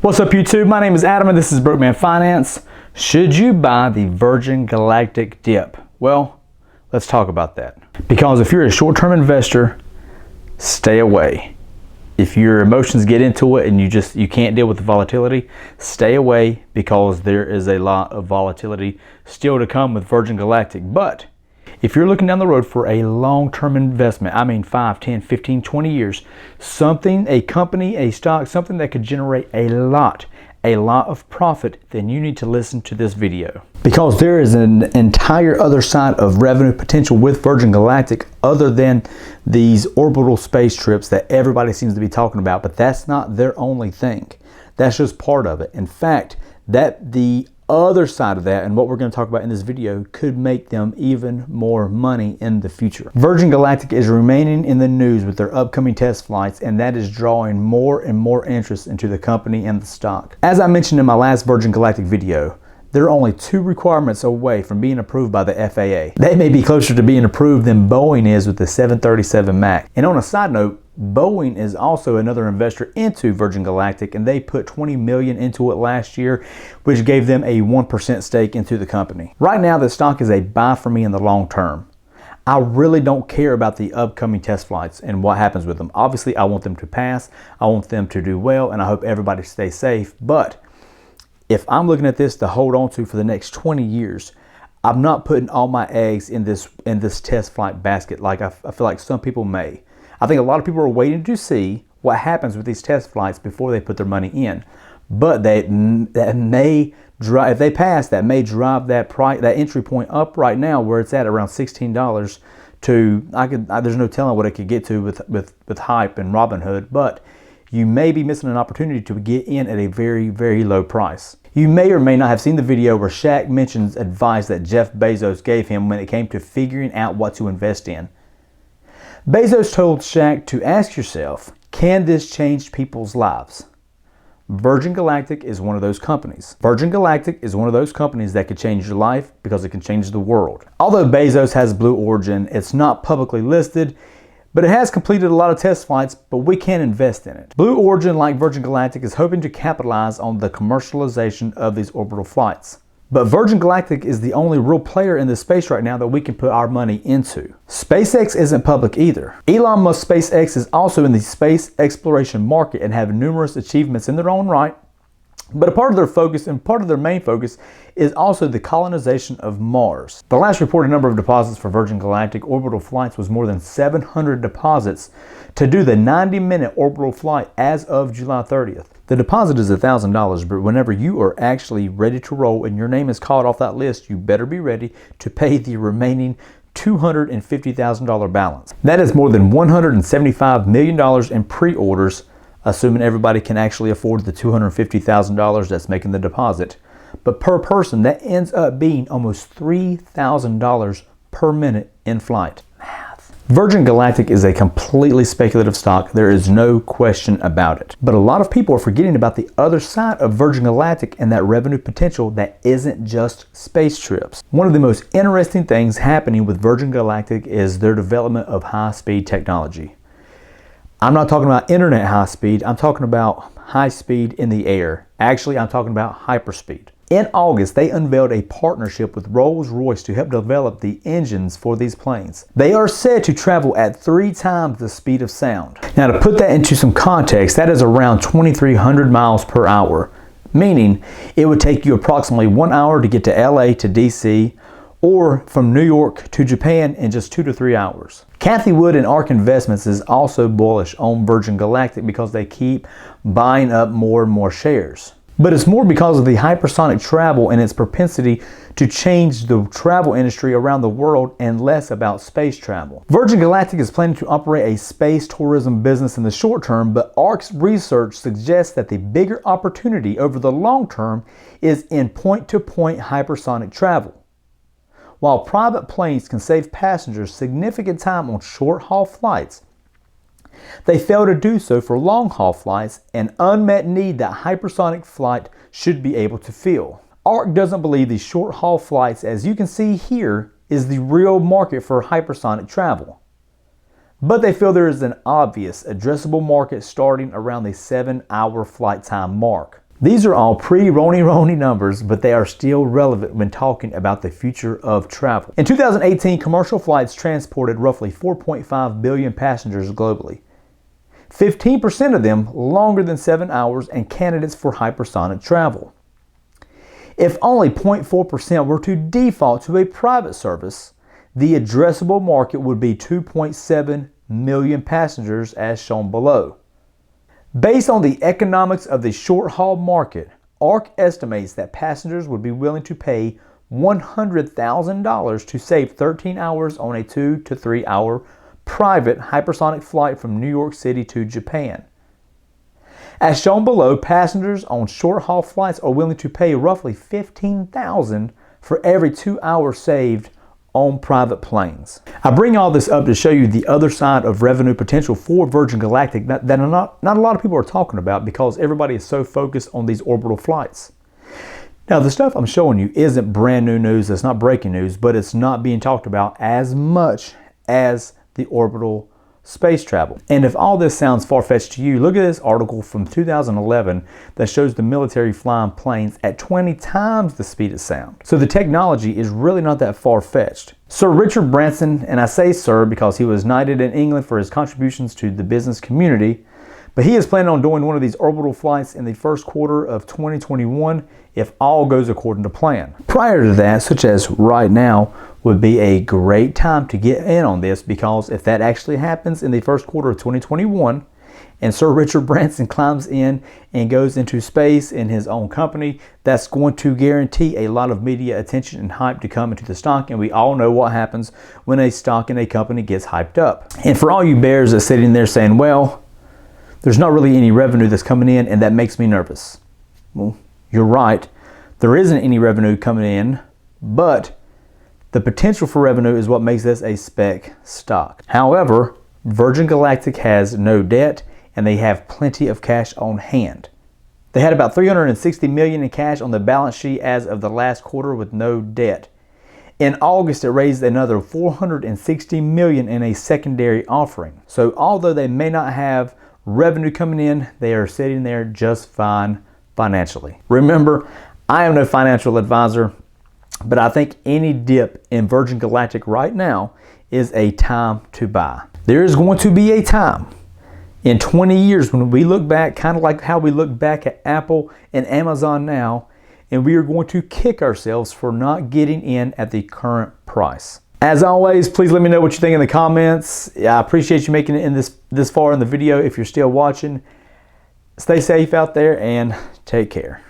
What's up YouTube? My name is Adam and this is Broke Man Finance. Should you buy the Virgin Galactic Dip? Well, let's talk about that. Because if you're a short-term investor, stay away. If your emotions get into it and you can't deal with the volatility, stay away because there is a lot of volatility still to come with Virgin Galactic. But if you're looking down the road for a long-term investment, I mean 5, 10, 15, 20 years, a company, a stock, something that could generate a lot of profit, then you need to listen to this video. Because there is an entire other side of revenue potential with Virgin Galactic other than these orbital space trips that everybody seems to be talking about, but that's not their only thing. That's just part of it. In fact, the other side of that, and what we're going to talk about in this video, could make them even more money in the future. Virgin Galactic is remaining in the news with their upcoming test flights, and that is drawing more and more interest into the company and the stock. As I mentioned in my last Virgin Galactic video, they're only 2 requirements away from being approved by the FAA. They may be closer to being approved than Boeing is with the 737 MAX. And on a side note, Boeing is also another investor into Virgin Galactic, and they put $20 million into it last year, which gave them a 1% stake into the company. Right now, the stock is a buy for me in the long term. I really don't care about the upcoming test flights and what happens with them. Obviously, I want them to pass, I want them to do well, and I hope everybody stays safe. But if I'm looking at this to hold on to for the next 20 years, I'm not putting all my eggs in this test flight basket like I feel like some people may. I think a lot of people are waiting to see what happens with these test flights before they put their money in. But that may drive, if they pass, that may drive that entry point up right now where it's at around $16 to, there's no telling what it could get to with Hype and Robinhood, but you may be missing an opportunity to get in at a very, very low price. You may or may not have seen the video where Shaq mentions advice that Jeff Bezos gave him when it came to figuring out what to invest in. Bezos told Shaq to ask yourself, can this change people's lives? Virgin Galactic is one of those companies. Virgin Galactic is one of those companies that could change your life because it can change the world. Although Bezos has Blue Origin, it's not publicly listed, but it has completed a lot of test flights, but we can't invest in it. Blue Origin, like Virgin Galactic, is hoping to capitalize on the commercialization of these orbital flights. But Virgin Galactic is the only real player in this space right now that we can put our money into. SpaceX isn't public either. Elon Musk SpaceX is also in the space exploration market and have numerous achievements in their own right. But a part of their focus and part of their main focus is also the colonization of Mars. The last reported number of deposits for Virgin Galactic orbital flights was more than 700 deposits to do the 90-minute orbital flight as of July 30th. The deposit is $1,000, but whenever you are actually ready to roll and your name is called off that list, you better be ready to pay the remaining $250,000 balance. That is more than $175 million in pre-orders, assuming everybody can actually afford the $250,000 that's making the deposit. But per person, that ends up being almost $3,000 per minute in flight. Virgin Galactic is a completely speculative stock. There is no question about it. But a lot of people are forgetting about the other side of Virgin Galactic and that revenue potential that isn't just space trips. One of the most interesting things happening with Virgin Galactic is their development of high-speed technology. I'm not talking about internet high speed, I'm talking about high speed in the air. Actually, I'm talking about hyperspeed. In August, they unveiled a partnership with Rolls-Royce to help develop the engines for these planes. They are said to travel at 3 times the speed of sound. Now, to put that into some context, that is around 2,300 miles per hour, meaning it would take you approximately 1 hour to get to LA to DC, or from New York to Japan in just 2 to 3 hours. Cathie Wood and ARK Investments is also bullish on Virgin Galactic because they keep buying up more and more shares. But it's more because of the hypersonic travel and its propensity to change the travel industry around the world and less about space travel. Virgin Galactic is planning to operate a space tourism business in the short term, but ARK's research suggests that the bigger opportunity over the long term is in point-to-point hypersonic travel. While private planes can save passengers significant time on short-haul flights, they fail to do so for long-haul flights, an unmet need that hypersonic flight should be able to fill. ARK doesn't believe these short-haul flights, as you can see here, is the real market for hypersonic travel. But they feel there is an obvious addressable market starting around the 7-hour flight time mark. These are all pre-Roni numbers, but they are still relevant when talking about the future of travel. In 2018, commercial flights transported roughly 4.5 billion passengers globally. 15% of them longer than 7 hours and candidates for hypersonic travel. If only 0.4% were to default to a private service, the addressable market would be 2.7 million passengers as shown below. Based on the economics of the short-haul market, ARC estimates that passengers would be willing to pay $100,000 to save 13 hours on a 2 to 3 hour private hypersonic flight from New York City to Japan. As shown below, passengers on short-haul flights are willing to pay roughly $15,000 for every 2 hours saved on private planes. I bring all this up to show you the other side of revenue potential for Virgin Galactic that not a lot of people are talking about because everybody is so focused on these orbital flights. Now, the stuff I'm showing you isn't brand new news, it's not breaking news, but it's not being talked about as much as the orbital space travel. And if all this sounds far-fetched to you, look at this article from 2011 that shows the military flying planes at 20 times the speed of sound. So the technology is really not that far-fetched. Sir Richard Branson, and I say sir because he was knighted in England for his contributions to the business community, but he is planning on doing one of these orbital flights in the first quarter of 2021 if all goes according to plan. Prior to that, such as right now, would be a great time to get in on this because if that actually happens in the first quarter of 2021 and Sir Richard Branson climbs in and goes into space in his own company, that's going to guarantee a lot of media attention and hype to come into the stock, and we all know what happens when a stock in a company gets hyped up. And for all you bears that are sitting there saying, well, there's not really any revenue that's coming in and that makes me nervous. Well, you're right. There isn't any revenue coming in, but the potential for revenue is what makes this a spec stock. However, Virgin Galactic has no debt and they have plenty of cash on hand. They had about $360 million in cash on the balance sheet as of the last quarter with no debt. In August, it raised another $460 million in a secondary offering. So although they may not have revenue coming in, they are sitting there just fine financially. Remember, I am no financial advisor, but I think any dip in Virgin Galactic right now is a time to buy. There is going to be a time in 20 years when we look back, kind of like how we look back at Apple and Amazon now, and we are going to kick ourselves for not getting in at the current price. As always, please let me know what you think in the comments. I appreciate you making it in this far in the video. If you're still watching, stay safe out there and take care.